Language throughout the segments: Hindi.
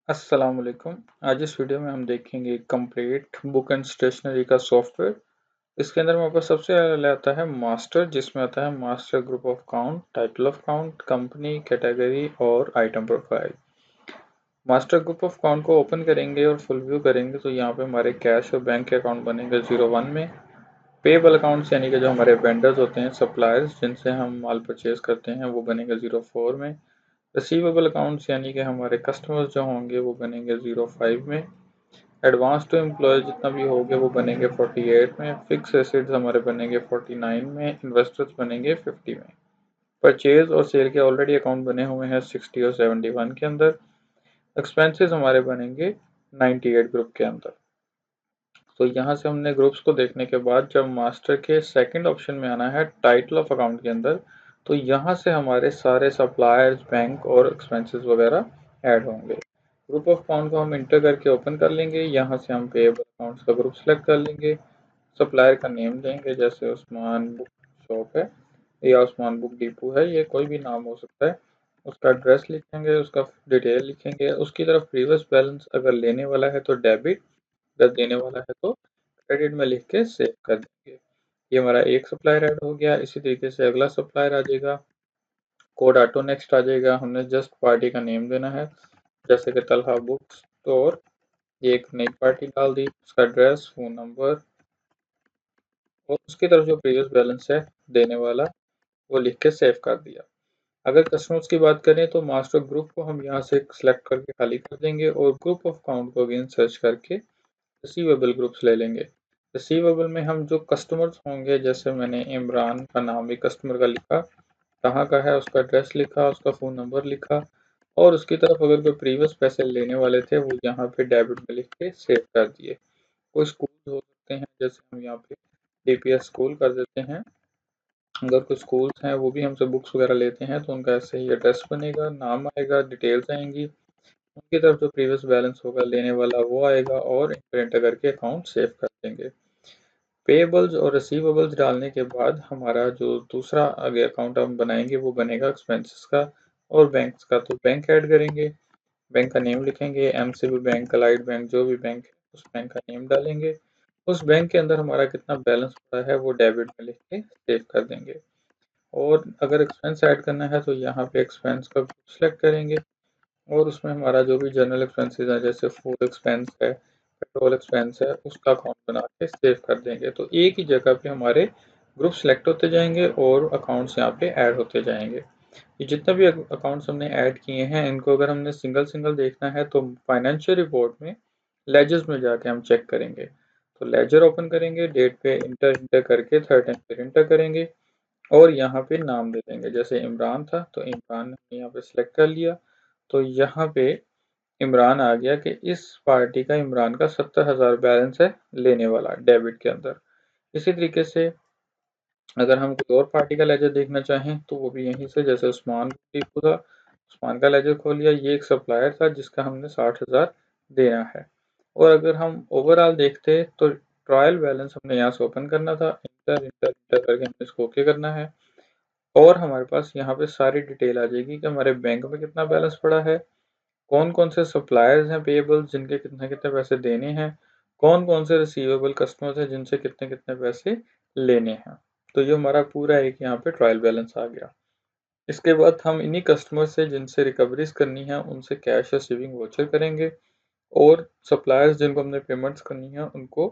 अस्सलाम वालेकुम। आज इस वीडियो में हम देखेंगे कंप्लीट बुक एंड स्टेशनरी का सॉफ्टवेयर। इसके अंदर हमारे पास सबसे पहले आता है मास्टर, जिसमें आता है master group of account, title of account, company, category और item profile. Master group of account को ओपन करेंगे और फुल व्यू करेंगे तो यहाँ पे हमारे कैश और बैंक के अकाउंट बनेंगे 01 में। पेबल अकाउंट्स यानी कि जो हमारे वेंडर्स होते हैं, सप्लायर्स जिनसे हम माल परचेज करते हैं, वो बनेंगे 04 में। रिसीवेबल अकाउंट्स यानी कि हमारे कस्टमर्स जो होंगे वो बनेंगे 05 में। एडवांस टू एम्प्लॉय जितना भी होंगे वो बनेंगे 48 में। फिक्स एसेट्स हमारे बनेंगे 49 में। इन्वेस्टर्स बनेंगे 50 में। परचेज और सेल के ऑलरेडी अकाउंट बने हुए हैं 60 और 71 के अंदर। एक्सपेंसेस हमारे बनेंगे 98 ग्रुप के अंदर। तो यहाँ से हमने ग्रुप्स को देखने के बाद जब मास्टर के सेकंड ऑप्शन में आना है टाइटल ऑफ अकाउंट के अंदर, तो यहाँ से हमारे सारे सप्लायर्स, बैंक और एक्सपेंसेस वगैरह ऐड होंगे। ग्रुप ऑफ अकाउंट को हम इंटर करके ओपन कर लेंगे। यहाँ से हम पेएबल अकाउंट्स का ग्रुप सेलेक्ट कर लेंगे। सप्लायर का नेम देंगे, जैसे उस्मान बुक शॉप है या उस्मान बुक डिपो है, ये कोई भी नाम हो सकता है। उसका एड्रेस लिखेंगे, उसका डिटेल लिखेंगे, उसकी तरफ प्रीवियस बैलेंस अगर लेने वाला है तो डेबिट, अगर देने वाला है तो क्रेडिट में लिख के सेव कर देंगे। ये हमारा एक सप्लायर ऐड हो गया। इसी तरीके से अगला सप्लायर आ जाएगा। कोड ऑटो नेक्स्ट आ जाएगा। हमने जस्ट पार्टी का नेम देना है, जैसे कि तलहा बुक स्टोर। ये एक नई पार्टी डाल दी, उसका एड्रेस, फोन नंबर और उसकी तरफ जो प्रीवियस बैलेंस है देने वाला वो लिख के सेव कर दिया। अगर कस्टमर्स की बात करें तो मास्टर ग्रुप को हम यहाँ से सिलेक्ट करके खाली कर देंगे और ग्रुप ऑफ काउंट को अगेन सर्च करके रिसीवेबल ग्रुप्स ले लेंगे। रिसीवेबल में हम जो कस्टमर्स होंगे, जैसे मैंने इमरान का नाम भी कस्टमर का लिखा, कहाँ का है उसका एड्रेस लिखा, उसका फ़ोन नंबर लिखा और उसकी तरफ अगर कोई प्रीवियस पैसे लेने वाले थे वो यहाँ पे डेबिट में लिख के सेव कर दिए। कोई स्कूल हो सकते हैं, जैसे हम यहाँ पे डीपीएस स्कूल कर देते हैं। अगर कुछ स्कूल्स हैं वो भी हमसे बुक्स वगैरह लेते हैं तो उनका ऐसे ही एड्रेस बनेगा, नाम आएगा, डिटेल्स आएंगी, उनकी तरफ जो प्रीवियस बैलेंस होगा लेने वाला वो आएगा और एंटर करके अकाउंट सेव कर देंगे। पेएबल्स और रिसीवेबल्स डालने के बाद हमारा जो दूसरा आगे अकाउंट हम बनाएंगे वो बनेगा एक्सपेंसेस का और बैंक्स का। तो बैंक ऐड करेंगे, बैंक का नेम लिखेंगे, एमसीबी बैंक, अलाइड बैंक, जो भी बैंक है उस बैंक का नेम डालेंगे। उस बैंक के अंदर हमारा कितना बैलेंस पड़ा है वो डेबिट में लिख के सेव कर देंगे। और अगर एक्सपेंस ऐड करना है तो यहाँ पे एक्सपेंस का सिलेक्ट करेंगे और उसमें हमारा जो भी जनरल एक्सपेंसेस है, जैसे फूड एक्सपेंस है, पेट्रोल एक्सपेंस है, उसका अकाउंट बना के सेव कर देंगे। तो एक ही जगह पे हमारे ग्रुप सेलेक्ट होते जाएंगे और अकाउंट्स यहाँ पे ऐड होते जाएंगे। ये जितना भी अकाउंट्स हमने ऐड किए हैं इनको अगर हमने सिंगल सिंगल देखना है तो फाइनेंशियल रिपोर्ट में लेजर्स में जाके हम चेक करेंगे। तो लेजर ओपन करेंगे, डेट पे इंटर इंटर करके थर्ड टाइम फिर इंटर करेंगे और यहाँ पे नाम दे देंगे। जैसे इमरान था तो इमरान हमने यहाँ पे सिलेक्ट कर लिया, तो यहाँ पे इमरान आ गया कि इस पार्टी का इमरान का 70,000 बैलेंस है लेने वाला डेबिट के अंदर। इसी तरीके से अगर हम कोई और पार्टी का लेजर देखना चाहें तो वो भी यहीं से, जैसे उस्मान टीपू था, उस्मान का लेजर खोल लिया। ये एक सप्लायर था जिसका हमने 60,000 देना है। और अगर हम ओवरऑल देखते तो ट्रायल बैलेंस हमने यहाँ से ओपन करना था, इंटर इंटर इंटर करके हमने इसको ओके करना है और हमारे पास यहाँ पे सारी डिटेल आ जाएगी कि हमारे बैंक में कितना बैलेंस पड़ा है, कौन कौन से सप्लायर्स हैं पेएबल जिनके कितने कितने पैसे देने हैं, कौन कौन से रिसीवेबल कस्टमर्स हैं जिनसे कितने कितने पैसे लेने हैं। तो ये हमारा पूरा एक यहाँ पे ट्रायल बैलेंस आ गया। इसके बाद हम इन्हीं कस्टमर से जिनसे रिकवरीज करनी है उनसे कैश या सेविंग वोचर करेंगे और सप्लायर्स जिनको हमने पेमेंट्स करनी है उनको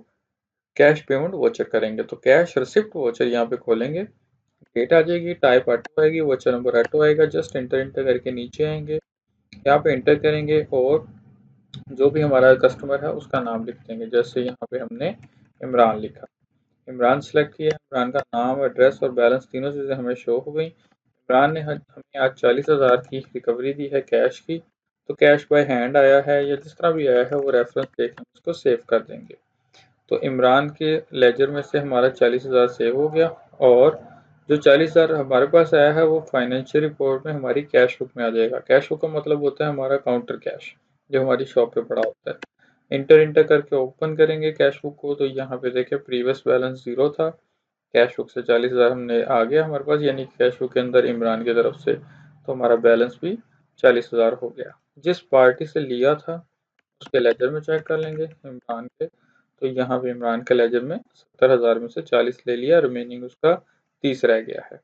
कैश पेमेंट वोचर करेंगे। तो कैश रिसिप्ट वोचर यहाँ पे खोलेंगे, डेट आ जाएगी, टाइप ऑटो आएगी, वोचर नंबर ऑटो आएगा। जस्ट इंटर इंटर करके नीचे आएंगे, यहाँ पे इंटर करेंगे और जो भी हमारा कस्टमर है उसका नाम लिख देंगे। जैसे यहाँ पे हमने इमरान लिखा, इमरान सेलेक्ट किया, इमरान का नाम, एड्रेस और बैलेंस तीनों चीज़ें हमें शो हो गई। इमरान ने हमें आज 40,000 की रिकवरी दी है कैश की, तो कैश बाय हैंड आया है या जिस तरह भी आया है वो रेफरेंस देख हम उसको सेव कर देंगे। तो इमरान के लेजर में से हमारा 40,000 सेव हो गया और जो 40,000 हमारे पास आया है वो फाइनेंशियल रिपोर्ट में हमारी कैश बुक में आ जाएगा। कैश बुक का मतलब होता है हमारा काउंटर कैश जो हमारी शॉप पे पड़ा होता है। इंटर इंटर करके ओपन करेंगे कैश बुक को, तो यहाँ पे देखिए प्रीवियस बैलेंस 0 था, कैश बुक से 40,000 हमने आ गया हमारे पास, यानी कैश बुक के अंदर इमरान की तरफ से, तो हमारा बैलेंस भी 40,000 हो गया। जिस पार्टी से लिया था उसके लेजर में चेक कर लेंगे इमरान के, तो यहाँ पे इमरान के लेजर में 70,000 में से 40 ले लिया, रिमेनिंग उसका 30 रह गया है।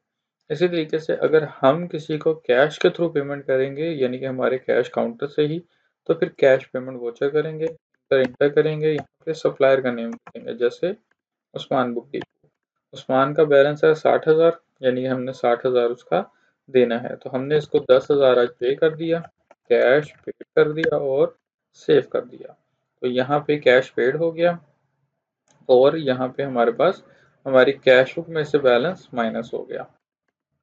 इसी तरीके से अगर हम किसी को कैश के थ्रू पेमेंट करेंगे यानी कि हमारे कैश काउंटर से ही, तो फिर कैश पेमेंट वोचर करेंगे, इंटर करेंगे, यहाँ पे सप्लायर का नेम लिखेंगे, जैसे उस्मान बुक डिपो। उस्मान का बैलेंस है 60,000 यानी कि हमने 60,000 उसका देना है, तो हमने इसको 10,000 आज पे कर दिया, कैश पेड कर दिया और सेव कर दिया। तो यहाँ पे कैश पेड हो गया और यहाँ पे हमारे पास हमारी कैश बुक में से बैलेंस माइनस हो गया।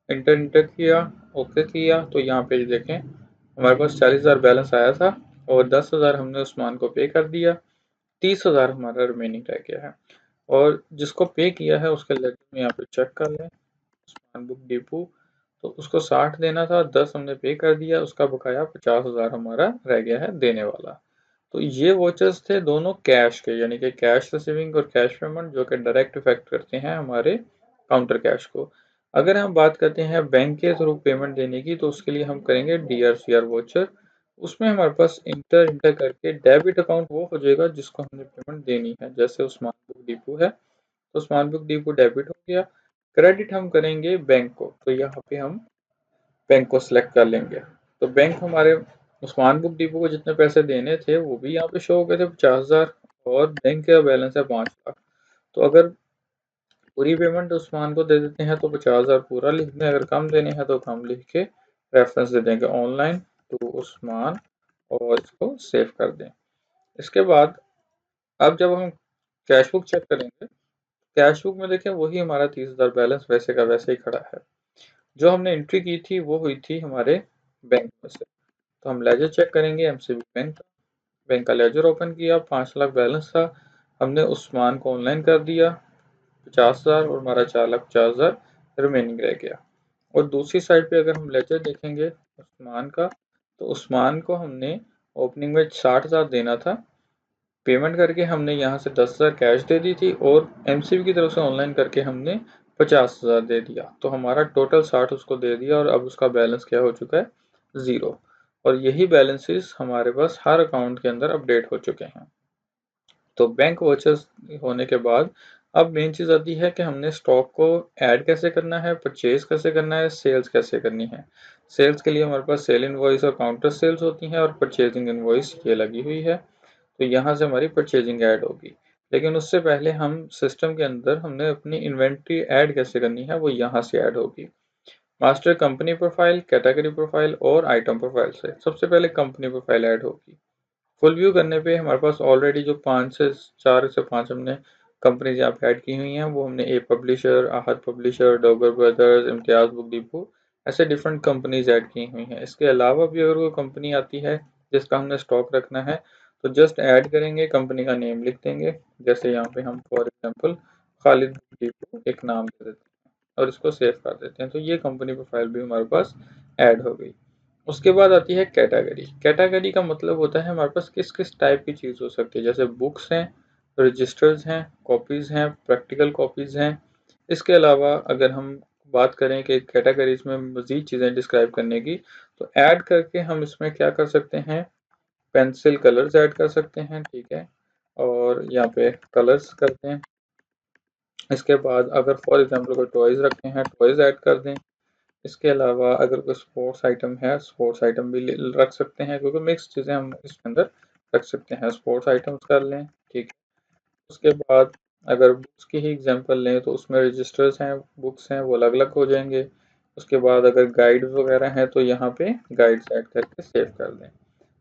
इंटर किया, ओके किया, तो यहाँ पे देखें हमारे पास 40,000 बैलेंस आया था और 10,000 हमने उस्मान को पे कर दिया, 30,000 हमारा रिमेनिंग रह गया है। और जिसको पे किया है उसके लेटर में यहाँ पे चेक कर लें, उस्मान बुक डिपो, तो उसको 60 देना था, 10 हमने पे कर दिया, उसका बकाया 50,000 हमारा रह गया है देने वाला। तो ये वोचर्स थे दोनों कैश के, यानी कि कैश रिसीविंग और कैश पेमेंट, जो कि डायरेक्ट इफेक्ट करते हैं हमारे काउंटर कैश को। अगर हम बात करते हैं बैंक के थ्रू पेमेंट देने की, तो उसके लिए हम करेंगे DRCR वोचर। उसमें हमारे पास इंटर इंटर करके डेबिट अकाउंट वो हो जाएगा जिसको हमने पेमेंट देनी है, जैसे उस्मान बुक डिपो है, तो उस्मान बुक डिपो डेबिट हो गया। क्रेडिट हम करेंगे बैंक को, तो यहाँ पे हम बैंक को सिलेक्ट कर लेंगे। तो बैंक हमारे उस्मान बुक डिपो को जितने पैसे देने थे वो भी यहाँ पे शो हो गए थे 50,000, और बैंक का बैलेंस है 5 लाख। तो अगर पूरी पेमेंट उस्मान को दे देते हैं तो 50,000 पूरा लिख दें, अगर कम देने हैं तो कम लिख के रेफरेंस दे देंगे ऑनलाइन टू उस्मान और इसको सेव कर दें। इसके बाद अब जब हम कैश बुक चेक करेंगे, कैश बुक में देखें वही हमारा 30,000 बैलेंस वैसे का वैसे ही खड़ा है। जो हमने एंट्री की थी वो हुई थी हमारे बैंक में से। तो हम लेजर चेक करेंगे, एमसीबी बैंक का, बैंक का लेजर ओपन किया, 5 लाख बैलेंस था, हमने उस्मान को ऑनलाइन कर दिया 50,000 और हमारा 4,50,000 रिमेनिंग रह गया। और दूसरी साइड पे अगर हम लेजर देखेंगे उस्मान का, तो उस्मान को हमने ओपनिंग में 60,000 देना था, पेमेंट करके हमने यहाँ से 10,000 कैश दे दी थी और एमसीबी की तरफ से ऑनलाइन करके हमने 50,000 दे दिया, तो हमारा टोटल 60 उसको दे दिया और अब उसका बैलेंस क्या हो चुका है, 0। और यही बैलेंसेस हमारे पास हर अकाउंट के अंदर अपडेट हो चुके हैं। तो बैंक वॉचर्स होने के बाद अब मेन चीज़ आती है कि हमने स्टॉक को ऐड कैसे करना है, परचेज कैसे करना है, सेल्स कैसे करनी है। सेल्स के लिए हमारे पास सेल इनवॉइस और काउंटर सेल्स होती हैं और परचेजिंग इनवॉइस ये लगी हुई है, तो यहाँ से हमारी परचेजिंग ऐड होगी। लेकिन उससे पहले हम सिस्टम के अंदर हमने अपनी इन्वेंट्री ऐड कैसे करनी है वो यहाँ से ऐड होगी। Master company profile, category profile और आइटम प्रोफाइल से सबसे पहले कंपनी प्रोफाइल ऐड होगी। फुल व्यू करने पे हमारे पास ऑलरेडी जो 4 से 5 हमने कंपनीज यहाँ पे ऐड की हुई हैं, वो हमने a publisher, Ahad publisher, डॉगर brothers, Imtiaz book depot, ऐसे डिफरेंट कंपनीज ऐड की हुई हैं। इसके अलावा भी अगर कोई कंपनी आती है जिसका हमने स्टॉक रखना है, तो जस्ट ऐड करेंगे, कंपनी का नेम लिख देंगे, जैसे यहाँ पे हम for example Khalid book depot एक नाम दे देते हैं और इसको सेव कर देते हैं, तो ये कंपनी प्रोफाइल भी हमारे पास ऐड हो गई। उसके बाद आती है कैटेगरी। कैटेगरी का मतलब होता है हमारे पास किस किस टाइप की चीज़ हो सकती है, जैसे बुक्स हैं, रजिस्टर्स हैं, कॉपीज़ हैं, प्रैक्टिकल कॉपीज़ हैं। इसके अलावा अगर हम बात करें कि कैटेगरीज में मज़ीद चीज़ें डिस्क्राइब करने की, तो ऐड करके हम इसमें क्या कर सकते हैं, पेंसिल कलर्स ऐड कर सकते हैं, ठीक है, और यहाँ पे कलर्स करते हैं। इसके बाद अगर फॉर एग्जांपल कोई टॉयज़ रखे हैं, टॉयज़ ऐड कर दें। इसके अलावा अगर कोई स्पोर्ट्स आइटम है, स्पोर्ट्स आइटम भी रख सकते हैं, क्योंकि मिक्स चीज़ें हम इसके अंदर रख सकते हैं, स्पोर्ट्स आइटम्स कर लें, ठीक है। उसके बाद अगर बुक्स की ही एग्जांपल लें तो उसमें रजिस्टर्स हैं, बुक्स हैं, वो अलग अलग हो जाएंगे। उसके बाद अगर गाइड वगैरह हैं तो यहाँ पे गाइड्स ऐड करके सेव कर दें।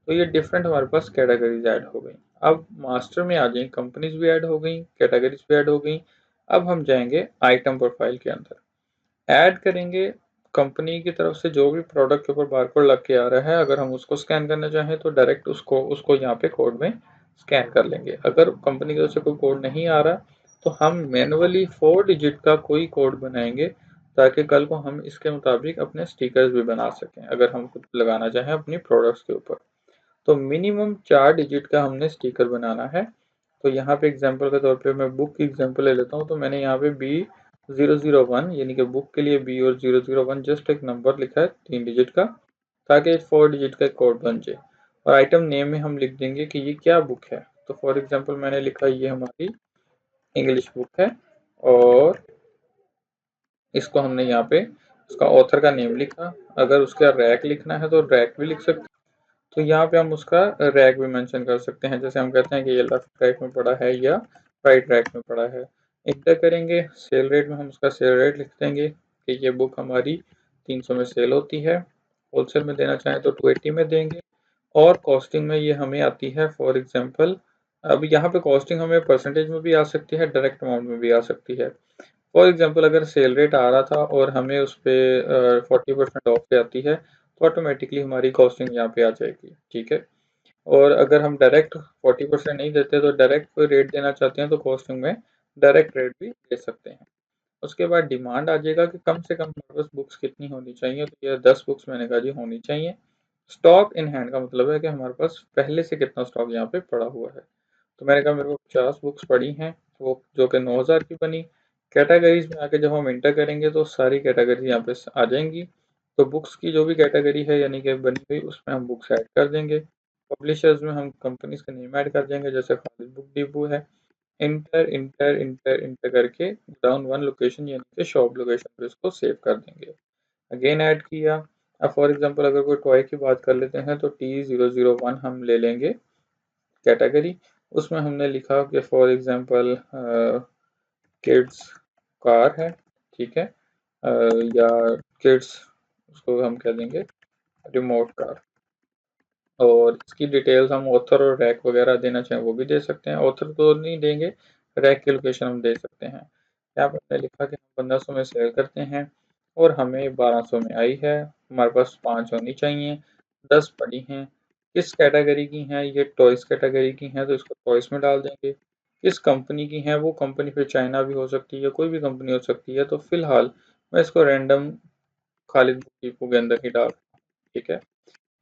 तो ये डिफरेंट हमारे पास कैटेगरीज ऐड हो गई। अब मास्टर में आ जाए, कंपनीज भी ऐड हो गई, कैटेगरीज भी ऐड हो गई। अब हम जाएंगे आइटम प्रोफाइल के अंदर, ऐड करेंगे कंपनी की तरफ से जो भी प्रोडक्ट के ऊपर बारकोड लग के आ रहा है, अगर हम उसको स्कैन करना चाहें तो डायरेक्ट उसको उसको यहाँ पे कोड में स्कैन कर लेंगे। अगर कंपनी की तरफ से कोई कोड नहीं आ रहा तो हम मैनुअली 4 डिजिट का कोई कोड बनाएंगे, ताकि कल को हम इसके मुताबिक अपने स्टिकर्स भी बना सकें अगर हम खुद लगाना चाहें अपनी प्रोडक्ट्स के ऊपर। तो मिनिमम 4 डिजिट का हमने स्टिकर बनाना है। तो यहाँ पे एग्जांपल के तौर पे मैं बुक की एग्जांपल ले लेता हूँ, तो मैंने यहाँ पे B001 यानी कि बुक के लिए B और 001 जस्ट एक नंबर लिखा है 3 डिजिट का, ताकि 4 डिजिट का कोड बन जाए। और आइटम नेम में हम लिख देंगे कि ये क्या बुक है। तो फॉर एग्जांपल मैंने लिखा ये हमारी इंग्लिश बुक है, और इसको हमने यहाँ पे उसका ऑथर का नेम लिखा। अगर उसका रैक लिखना है तो रैक भी लिख सकते हैं। तो यहाँ पे हम उसका रैक भी मेंशन कर सकते हैं, जैसे हम कहते हैं कि ये लेफ्ट रैक में पड़ा है या राइट रैक में पड़ा है। इंटर करेंगे, सेल रेट में हम उसका सेल रेट लिख देंगे कि ये बुक हमारी 300 में सेल होती है। होलसेल में देना चाहें तो 280 में देंगे। और कॉस्टिंग में ये हमें आती है फॉर एग्जांपल, अब यहाँ पे कॉस्टिंग हमें परसेंटेज में भी आ सकती है, डायरेक्ट अमाउंट में भी आ सकती है। फॉर एग्जांपल अगर सेल रेट आ रहा था और हमें उस पर 40% ऑफ पे आती है, तो ऑटोमेटिकली हमारी कॉस्टिंग यहाँ पे आ जाएगी। ठीक है। और अगर हम डायरेक्ट 40% नहीं देते तो डायरेक्ट कोई रेट देना चाहते हैं तो कॉस्टिंग में डायरेक्ट रेट भी दे सकते हैं। उसके बाद डिमांड आ जाएगा कि कम से कम हमारे पास बुक्स कितनी होनी चाहिए, तो ये 10 बुक्स मैंने कहा जी होनी चाहिए। स्टॉक इन हैंड का मतलब है कि हमारे पास पहले से कितना स्टॉक यहाँ पे पड़ा हुआ है। तो मैंने कहा मेरे को 50 बुक्स पड़ी हैं, वो जो कि 9,000 की बनी। कैटेगरीज में आके जब हम इंटर करेंगे तो सारी कैटेगरी यहाँ पे आ जाएंगी। तो बुक्स की जो भी कैटेगरी है यानी कि बनी हुई, उसमें हम बुक्स ऐड कर देंगे। पब्लिशर्स में हम कंपनीज का नेम ऐड कर देंगे, जैसे खालिद बुक डिपो है। इंटर इंटर इंटर इंटर करके डाउन वन लोकेशन यानी कि शॉप लोकेशन पे इसको सेव कर देंगे। अगेन ऐड किया। अब फॉर एग्जांपल अगर कोई टॉय की बात कर लेते हैं तो T001 हम ले लेंगे कैटेगरी। उसमें हमने लिखा कि फॉर एग्जांपल किड्स कार है। ठीक है। या किड्स, उसको हम कह देंगे रिमोट कार। और इसकी डिटेल्स हम ऑथर और रैक वगैरह देना चाहें वो भी दे सकते हैं। ऑथर तो नहीं देंगे, रैक की लोकेशन हम दे सकते हैं। यहाँ पर हमने लिखा कि हम 1500 में सेल करते हैं और हमें 1200 में आई है। हमारे पास 5 होनी चाहिए, 10 पड़ी हैं। किस कैटेगरी की हैं, ये टॉयस कैटेगरी की हैं तो इसको टॉयस में डाल देंगे। किस कंपनी की हैं, वो कंपनी फिर चाइना भी हो सकती है, कोई भी कंपनी हो सकती है। तो फिलहाल मैं इसको रैंडम खालिद बुक डिपो के अंदर ही डाल। ठीक है।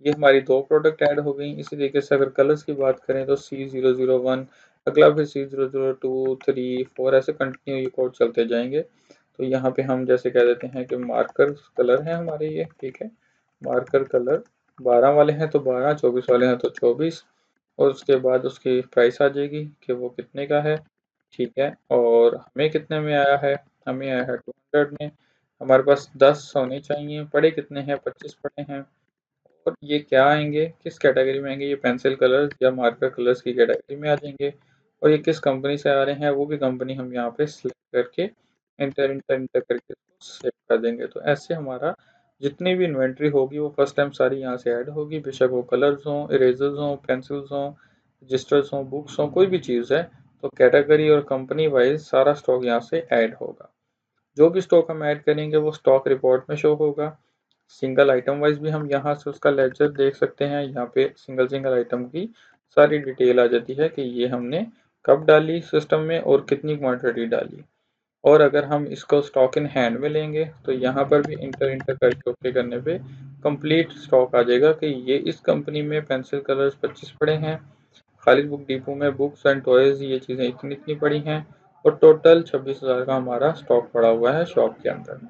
ये हमारी 2 प्रोडक्ट ऐड हो गई। इसी तरीके से अगर कलर्स की बात करें तो C001, अगला फिर C002, 3, 4 ऐसे कंटिन्यू ये कोड चलते जाएंगे। तो यहाँ पे हम जैसे कह देते हैं कि मार्कर कलर है हमारे ये। ठीक है। मार्कर कलर 12 वाले हैं तो 12, 24 वाले हैं तो 24। और उसके बाद उसकी प्राइस आ जाएगी कि वो कितने का है। ठीक है। और हमें कितने में आया है, हमें आया है 200 में। हमारे पास 10 होने चाहिए, पड़े कितने हैं, 25 पड़े हैं। और ये क्या आएंगे, किस कैटेगरी में आएंगे, ये पेंसिल कलर्स या मार्कर कलर्स की कैटेगरी में आ जाएंगे। और ये किस कंपनी से आ रहे हैं, वो भी कंपनी हम यहाँ पे सिलेक्ट करके इंटर इंटर इंटर करके सेव कर देंगे। तो ऐसे हमारा जितनी भी इन्वेंट्री होगी वो फर्स्ट टाइम सारी यहाँ से ऐड होगी, बेशक वो कलर्स हों, इरेजर्स हों, पेंसिल्स हों, रजिस्टर्स हों, बुक्स हों, कोई भी चीज़ है। तो कैटेगरी और कंपनी वाइज सारा स्टॉक यहाँ से ऐड होगा। जो भी स्टॉक हम ऐड करेंगे वो स्टॉक रिपोर्ट में शो होगा। सिंगल आइटम वाइज भी हम यहाँ से उसका लेजर देख सकते हैं। यहाँ पे सिंगल सिंगल आइटम की सारी डिटेल आ जाती है कि ये हमने कब डाली सिस्टम में और कितनी क्वांटिटी डाली। और अगर हम इसको स्टॉक इन हैंड में लेंगे तो यहाँ पर भी इंटर इंटर करके ओके करने पे कंप्लीट स्टॉक आ जाएगा कि ये इस कंपनी में पेंसिल कलर्स 25 पड़े हैं, खालिद बुक डिपो में बुक्स एंड टॉयज ये चीज़ें इतनी इतनी पड़ी हैं, और टोटल 26,000 का हमारा स्टॉक पड़ा हुआ है शॉप के अंदर।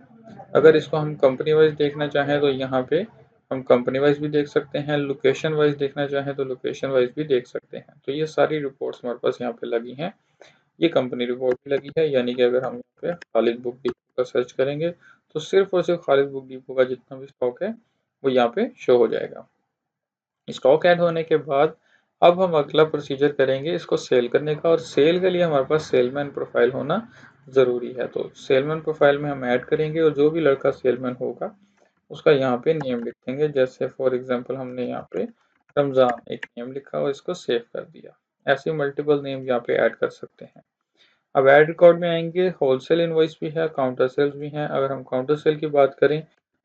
अगर इसको हम कंपनी वाइज देखना चाहें तो यहाँ पे हम कंपनी वाइज भी देख सकते हैं, लोकेशन वाइज देखना चाहें तो लोकेशन वाइज भी देख सकते हैं। तो ये सारी रिपोर्ट्स हमारे पास यहाँ पे लगी हैं। ये कंपनी रिपोर्ट भी लगी है, यानी कि अगर हम यहाँ पे खालिद बुक डिपो का सर्च करेंगे तो सिर्फ और सिर्फ खालिद बुक डिपो का जितना भी स्टॉक है वो यहाँ पे शो हो जाएगा। स्टॉक ऐड होने के बाद अब हम अगला प्रोसीजर करेंगे इसको सेल करने का, और सेल के लिए हमारे पास सेलमैन प्रोफाइल होना ज़रूरी है। तो सेलमैन प्रोफाइल में हम ऐड करेंगे और जो भी लड़का सेलमैन होगा उसका यहाँ पे नेम लिख देंगे। जैसे फॉर एग्जांपल हमने यहाँ पे रमज़ान एक नेम लिखा और इसको सेव कर दिया। ऐसे मल्टीपल नेम यहाँ पे ऐड कर सकते हैं। अब ऐड रिकॉर्ड में आएंगे, होलसेल इनवॉइस भी है, काउंटर सेल्स भी हैं। अगर हम काउंटर सेल की बात करें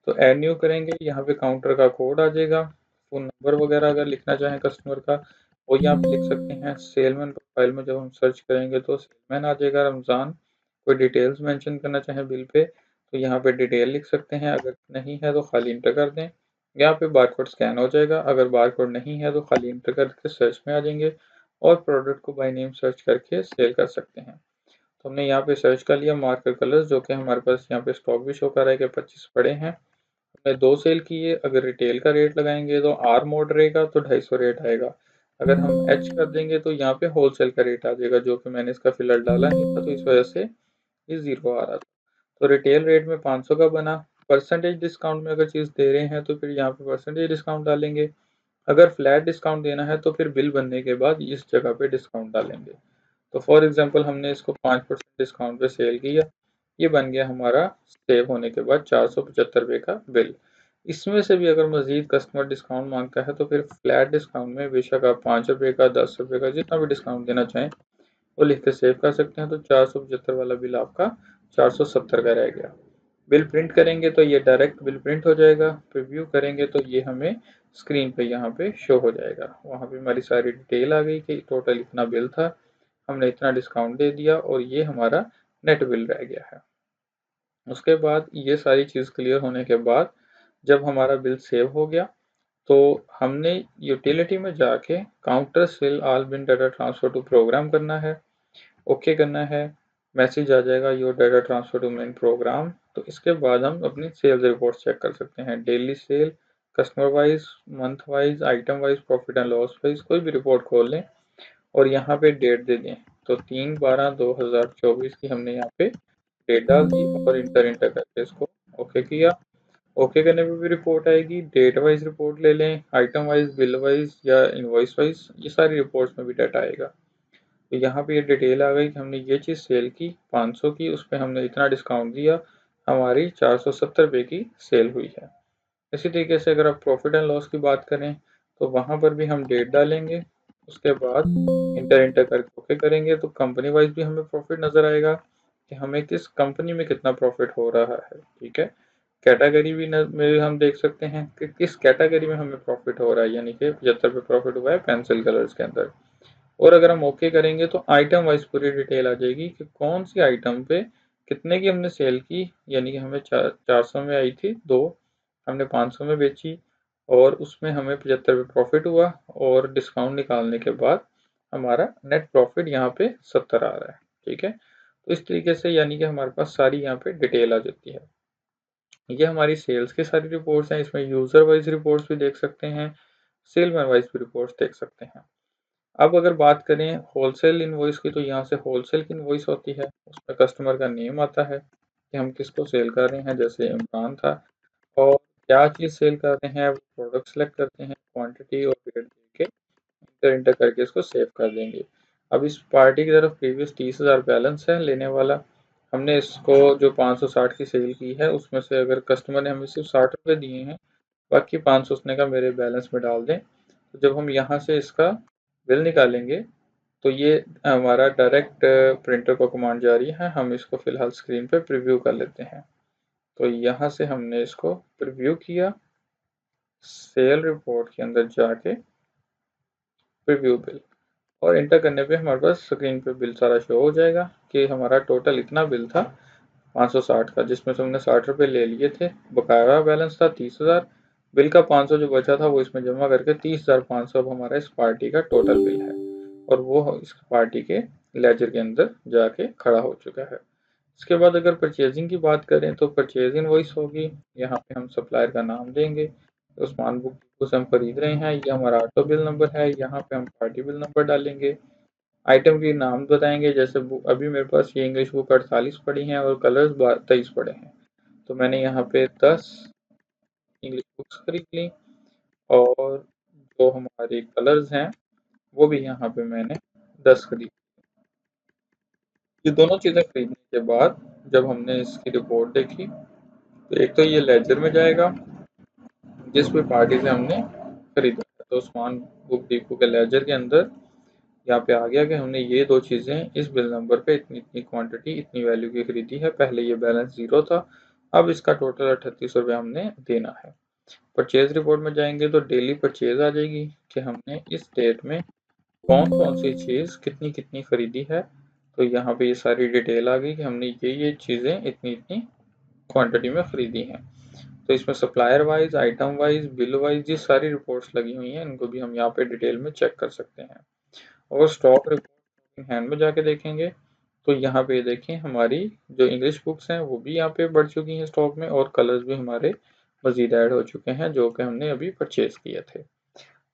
तो ऐड न्यू करेंगे, यहाँ पे काउंटर का कोड आ जाएगा। फ़ोन नंबर वगैरह अगर लिखना चाहें कस्टमर का वो यहाँ पे लिख सकते हैं। सेलमैन प्रोफाइल में जब हम सर्च करेंगे तो सेलमैन आ जाएगा रमज़ान। कोई डिटेल्स मेंशन करना चाहें बिल पे तो यहाँ पे डिटेल लिख सकते हैं, अगर नहीं है तो खाली इंटर कर दें। यहाँ पे बारकोड स्कैन हो जाएगा, अगर बारकोड नहीं है तो खाली इंटर करके सर्च में आ जाएंगे और प्रोडक्ट को बाय नेम सर्च करके सेल कर सकते हैं। तो हमने यहाँ पे सर्च कर लिया मार्कर कलर्स, जो कि हमारे पास यहाँ पे स्टॉक भी शो कर रहा है कि 25 पड़े हैं। हमने 2 सेल किए, अगर रिटेल का रेट लगाएंगे तो आर मोड रहेगा तो 250 रेट आएगा। अगर हम एच कर देंगे तो यहाँ पे होलसेल का रेट आ जाएगा, जो कि मैंने इसका फिलहाल डाला नहीं था तो इस वजह से ये 0 आ रहा था। तो रिटेल रेट में 500 का बना। परसेंटेज डिस्काउंट में अगर चीज़ दे रहे हैं तो फिर यहाँ पे परसेंटेज डिस्काउंट डालेंगे। अगर फ्लैट डिस्काउंट देना है तो फिर बिल बनने के बाद इस जगह पे डिस्काउंट डालेंगे। तो फॉर एग्जांपल हमने इसको 5% डिस्काउंट पे सेल किया, ये बन गया हमारा सेव होने के बाद 475 का बिल। इसमें से भी अगर मजीद कस्टमर डिस्काउंट मांगता है तो फिर फ्लैट डिस्काउंट में बेशक आप 5 रुपये का, 10 रुपये का, जितना भी डिस्काउंट देना चाहें वो लिख के सेव कर सकते हैं। तो 475 वाला बिल आपका 470 का रह गया। बिल प्रिंट करेंगे तो ये डायरेक्ट बिल प्रिंट हो जाएगा। प्रीव्यू करेंगे तो ये हमें स्क्रीन पे यहाँ पे शो हो जाएगा। वहाँ पे हमारी सारी डिटेल आ गई कि टोटल इतना बिल था, हमने इतना डिस्काउंट दे दिया और ये हमारा नेट बिल रह गया है। उसके बाद ये सारी चीज़ क्लियर होने के बाद जब हमारा बिल सेव हो गया तो हमने यूटिलिटी में जाके counter sale all bin data transfer to program करना है, ओके करना है। मैसेज आ जाएगा your data transfer to main program. तो इसके बाद हम अपनी सेल्स रिपोर्ट चेक कर सकते हैं, daily cell, customer wise, month wise, item wise, profit and loss wise, कोई भी रिपोर्ट खोल लें और यहाँ पे डेट दे दें। तो 3/12/2024 की हमने यहाँ पे डेट डाल दी और इंटर इंटर करके इसको ओके किया। ओके करने पे भी रिपोर्ट आएगी। डेट वाइज रिपोर्ट ले लें, आइटम वाइज, बिल वाइज या इनवॉइस वाइज, ये सारी रिपोर्ट्स में भी डाटा आएगा। तो यहाँ पे ये डिटेल आ गई कि हमने ये चीज़ सेल की 500 की, उस पर हमने इतना डिस्काउंट दिया, हमारी 470 रुपये की सेल हुई है। इसी तरीके से अगर आप प्रॉफिट एंड लॉस की बात करें तो वहाँ पर भी हम डेट डालेंगे, उसके बाद इंटर इंटर करके ओके करेंगे तो कंपनी वाइज भी हमें प्रॉफिट नज़र आएगा कि हमें किस कंपनी में कितना प्रॉफिट हो रहा है। ठीक है, कैटेगरी भी में हम देख सकते हैं कि किस कैटेगरी में हमें प्रॉफिट हो रहा है, यानी कि 75 पे प्रॉफिट हुआ है पेंसिल कलर्स के अंदर। और अगर हम ओके करेंगे तो आइटम वाइज पूरी डिटेल आ जाएगी कि कौन सी आइटम पे कितने की हमने सेल की, यानी कि हमें 400 में आई थी दो, हमने 500 में बेची और उसमें हमें 75 पे प्रॉफिट हुआ और डिस्काउंट निकालने के बाद हमारा नेट प्रॉफिट यहाँ पे 70 आ रहा है। ठीक है, तो इस तरीके से यानी कि हमारे पास सारी यहाँ पे डिटेल आ जाती है। ये हमारी सेल्स की सारी रिपोर्ट्स हैं। इसमें यूज़र वाइज रिपोर्ट्स भी देख सकते हैं, सेलमैन वाइज भी रिपोर्ट्स देख सकते हैं। अब अगर बात करें होलसेल इनवॉइस की तो यहाँ से होलसेल की इनवॉइस होती है, उसमें कस्टमर का नेम आता है कि हम किसको सेल कर रहे हैं, जैसे इमरान था, और क्या चीज़ सेल कर रहे हैं, प्रोडक्ट सेलेक्ट करते हैं, क्वांटिटी और डेट दे के इंटर इंटर करके इसको सेव कर देंगे। अब इस पार्टी की तरफ प्रीवियस 30,000 बैलेंस है लेने वाला, हमने इसको जो 560 की सेल की है उसमें से अगर कस्टमर ने हमें सिर्फ 60 रुपये दिए हैं, बाकी 500 उसने का मेरे बैलेंस में डाल दें। तो जब हम यहाँ से इसका बिल निकालेंगे तो ये हमारा डायरेक्ट प्रिंटर को कमांड जारी है। हम इसको फिलहाल स्क्रीन पे प्रीव्यू कर लेते हैं। तो यहाँ से हमने इसको प्रीव्यू किया, सेल रिपोर्ट के अंदर जाके प्रीव्यू बिल और इंटर करने पे हमारे पास स्क्रीन पे बिल सारा शो हो जाएगा कि हमारा टोटल इतना बिल था 560 का, जिसमें से हमने 60 रुपये ले लिए थे। बकाया बैलेंस था 30,000, बिल का 500 जो बचा था वो इसमें जमा करके 30,500 अब हमारा इस पार्टी का टोटल बिल है और वो इस पार्टी के लेजर के अंदर जाके खड़ा हो चुका है। इसके बाद अगर परचेजिंग की बात करें तो परचेज इनवॉइस होगी। यहाँ पे हम सप्लायर का नाम देंगे, उस्मान बुक डिपो से हम खरीद रहे हैं, ये हमारा ऑटो बिल नंबर है, यहाँ पे हम पार्टी बिल नंबर डालेंगे। आइटम के नाम बताएंगे, जैसे अभी मेरे पास ये इंग्लिश बुक 48 पड़ी हैं और कलर्स 23 पड़े हैं, तो मैंने यहाँ पे 10 इंग्लिश बुक्स खरीद ली और जो हमारे कलर्स हैं वो भी यहाँ पे मैंने 10 खरीद। ये दोनों चीज़ें खरीदने के बाद जब हमने इसकी रिपोर्ट देखी तो एक तो ये लेजर में जाएगा जिस भी पार्टी से हमने खरीदा है, तो उस्मान बुक डिपो के लेजर के अंदर यहाँ पे आ गया कि हमने ये दो चीज़ें इस बिल नंबर पे इतनी इतनी क्वांटिटी इतनी वैल्यू की खरीदी है। पहले ये बैलेंस 0 था, अब इसका टोटल 3800 रुपये हमने देना है। परचेज रिपोर्ट में जाएंगे तो डेली परचेज आ जाएगी कि हमने इस डेट में कौन कौन सी चीज़ कितनी कितनी खरीदी है। तो यहाँ पे ये सारी डिटेल आ गई कि हमने ये चीज़ें इतनी इतनी क्वांटिटी में खरीदी हैं। तो इसमें supplier wise, item wise, bill wise ये सारी रिपोर्ट्स लगी हुई हैं, इनको भी हम यहाँ पे डिटेल में चेक कर सकते हैं। और स्टॉक रिपोर्ट हैंड में जाके देखेंगे तो यहाँ पे देखें हमारी जो इंग्लिश बुक्स हैं वो भी यहाँ पे बढ़ चुकी हैं स्टॉक में और कलर्स भी हमारे मज़ीद ऐड हो चुके हैं जो कि हमने अभी परचेज़ किए थे।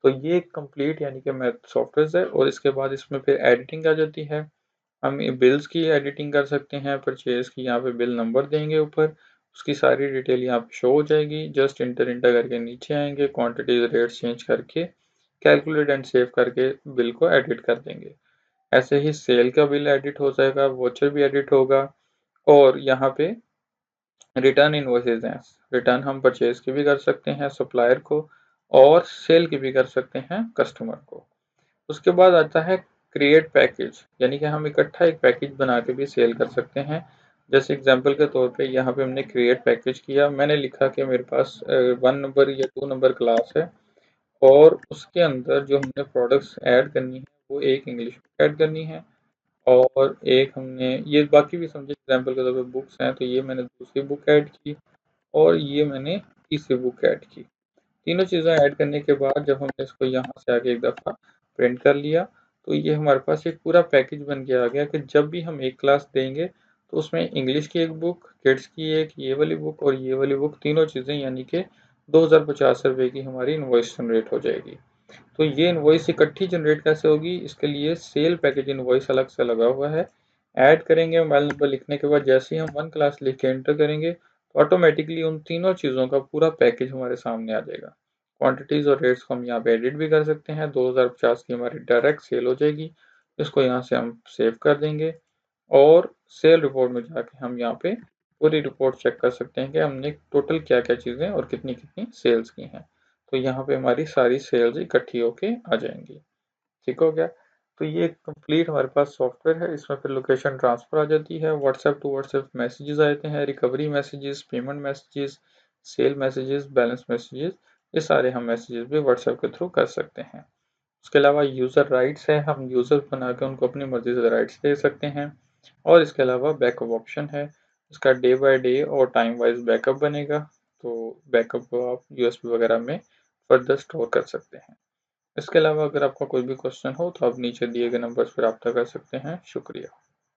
तो ये कंप्लीट यानी कि मैथ सॉफ्टवेयर है और इसके बाद इसमें फिर एडिटिंग आ जाती है। हम बिल्स की एडिटिंग कर सकते हैं, परचेज़ की यहाँ पे बिल नंबर देंगे ऊपर, उसकी सारी डिटेल यहाँ पे शो हो जाएगी। जस्ट इंटर इंटर करके नीचे आएंगे, क्वांटिटीज रेट चेंज करके कैलकुलेट एंड सेव करके बिल को एडिट कर देंगे। ऐसे ही सेल का बिल एडिट हो जाएगा, वॉचर भी एडिट होगा और यहाँ पे रिटर्न इनवॉइसेज हैं। रिटर्न हम परचेज की भी कर सकते हैं सप्लायर को और सेल की भी कर सकते हैं कस्टमर को। उसके बाद आता है क्रिएट पैकेज, यानी कि हम इकट्ठा एक पैकेज बना के भी सेल कर सकते हैं। जैसे एग्जांपल के तौर पे यहाँ पे हमने क्रिएट पैकेज किया, मैंने लिखा कि मेरे पास 1 नंबर या 2 नंबर क्लास है और उसके अंदर जो हमने प्रोडक्ट्स ऐड करनी है वो एक इंग्लिश बुक ऐड करनी है और एक हमने ये बाकी भी समझे एग्जांपल के तौर पे बुक्स हैं तो ये मैंने दूसरी बुक ऐड की और ये मैंने तीसरी बुक ऐड की। तीनों चीज़ें ऐड करने के बाद जब हमने इसको यहाँ से आके एक दफ़ा प्रिंट कर लिया तो ये हमारे पास एक पूरा पैकेज बन के आ गया कि जब भी हम एक क्लास देंगे तो उसमें इंग्लिश की एक बुक, किड्स की एक ये वाली बुक और ये वाली बुक तीनों चीज़ें यानी कि 2050 रुपये की हमारी इनवॉइस जनरेट हो जाएगी। तो ये इनवॉइस इकट्ठी जनरेट कैसे होगी, इसके लिए सेल पैकेज इनवॉइस अलग से लगा हुआ है। ऐड करेंगे मोबाइल नंबर लिखने के बाद जैसे ही हम 1 क्लास लिख के एंटर करेंगे तो ऑटोमेटिकली उन तीनों चीज़ों का पूरा पैकेज हमारे सामने आ जाएगा। क्वांटिटीज़ और रेट्स को हम यहाँ पे एडिट भी कर सकते हैं। 2050 की हमारी डायरेक्ट सेल हो जाएगी। इसको यहाँ से हम सेव कर देंगे और सेल रिपोर्ट में जाके हम यहाँ पे पूरी रिपोर्ट चेक कर सकते हैं कि हमने टोटल क्या-क्या चीज़ें और कितनी-कितनी सेल्स की हैं। तो यहाँ पे हमारी सारी सेल्स इकट्ठी होके आ जाएंगी। ठीक हो गया। तो ये कंप्लीट हमारे पास सॉफ्टवेयर है। इसमें फिर लोकेशन ट्रांसफ़र आ जाती है, व्हाट्सएप टू व्हाट्सएप मैसेजेस आ जाते हैं, recovery messages, payment messages, sale messages, balance messages, ये सारे हम मैसेजेस भी व्हाट्सएप के थ्रू कर सकते हैं। उसके अलावा यूज़र राइट्स है, हम यूज़र बना के उनको अपनी मर्ज़ी से राइट्स दे सकते हैं और इसके अलावा बैकअप ऑप्शन है। इसका डे बाय डे और टाइम वाइज बैकअप बनेगा, तो बैकअप को आप यूएसबी वगैरह में फर्दर स्टोर कर सकते हैं। इसके अलावा अगर आपका कोई भी क्वेश्चन हो तो आप नीचे दिए गए नंबर्स पर रब्ता कर सकते हैं। शुक्रिया।